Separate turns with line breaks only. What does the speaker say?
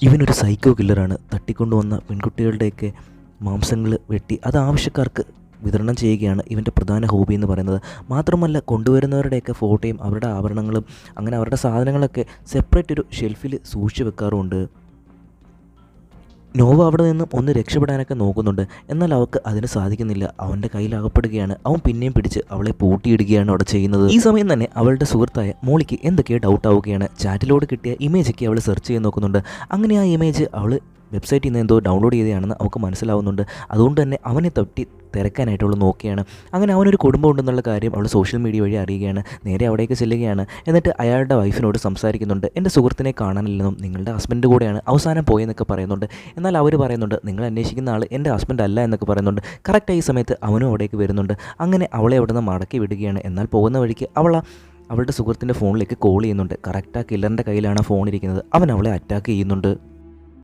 ഇവനൊരു സൈക്കോ കില്ലറാണ്. തട്ടിക്കൊണ്ടുവന്ന പെൺകുട്ടികളുടെയൊക്കെ മാംസങ്ങൾ വെട്ടി അത് ആവശ്യക്കാർക്ക് വിതരണം ചെയ്യുകയാണ് ഇവൻ്റെ പ്രധാന ഹോബി എന്ന് പറയുന്നത്. മാത്രമല്ല കൊണ്ടുവരുന്നവരുടെയൊക്കെ ഫോട്ടോയും അവരുടെ ആഭരണങ്ങളും അങ്ങനെ അവരുടെ സാധനങ്ങളൊക്കെ സെപ്പറേറ്റ് ഒരു ഷെൽഫിൽ സൂക്ഷിച്ച് വെക്കാറുമുണ്ട്. നോവ അവിടെ നിന്നും ഒന്ന് രക്ഷപ്പെടാനൊക്കെ നോക്കുന്നുണ്ട്. എന്നാൽ അവൾക്ക് അതിന് സാധിക്കുന്നില്ല. അവൻ്റെ കയ്യിൽ അകപ്പെടുകയാണ്. അവൻ പിന്നെയും പിടിച്ച് അവളെ പൂട്ടിയിടുകയാണ് അവിടെ ചെയ്യുന്നത്. ഈ സമയം തന്നെ അവളുടെ സുഹൃത്തായ മോളിക്ക് എന്തൊക്കെയോ ഡൗട്ട് ആവുകയാണ്. ചാറ്റിലൂടെ കിട്ടിയ ഇമേജൊക്കെ അവൾ സെർച്ച് ചെയ്ത് നോക്കുന്നുണ്ട്. അങ്ങനെ ആ ഇമേജ് അവൾ വെബ്സൈറ്റിൽ നിന്ന് എന്തോ ഡൗൺലോഡ് ചെയ്തതാണെന്ന് അവൾക്ക് മനസ്സിലാവുന്നുണ്ട്. അതുകൊണ്ട് തന്നെ അവനെ തട്ടി തിരക്കാനായിട്ട് അവൾ നോക്കുകയാണ്. അങ്ങനെ അവനൊരു കുടുംബം ഉണ്ടെന്നുള്ള കാര്യം അവൾ സോഷ്യൽ മീഡിയ വഴി അറിയുകയാണ്. നേരെ അവിടേക്ക് ചെല്ലുകയാണ്. എന്നിട്ട് അയാളുടെ വൈഫിനോട് സംസാരിക്കുന്നുണ്ട്. എൻ്റെ സുഹൃത്തിനെ കാണാനില്ലെന്നും നിങ്ങളുടെ ഹസ്ബൻഡ് കൂടെയാണ് അവസാനം പോയെന്നൊക്കെ പറയുന്നുണ്ട്. എന്നാൽ അവർ പറയുന്നുണ്ട് നിങ്ങൾ അന്വേഷിക്കുന്ന ആൾ എൻ്റെ ഹസ്ബൻഡ് അല്ല എന്നൊക്കെ പറയുന്നുണ്ട്. കറക്റ്റായി ഈ സമയത്ത് അവനും അവിടേക്ക് വരുന്നുണ്ട്. അങ്ങനെ അവളെ അവിടെ നിന്ന് മടക്കി വിടുകയാണ്. എന്നാൽ പോകുന്ന വഴിക്ക് അവളുടെ സുഹൃത്തിൻ്റെ ഫോണിലേക്ക് കോൾ ചെയ്യുന്നുണ്ട്. കറക്റ്റ് ആ കില്ലറിൻ്റെ കയ്യിലാണ് ഫോൺ ഇരിക്കുന്നത്. അവൻ അവളെ അറ്റാക്ക് ചെയ്യുന്നുണ്ട്.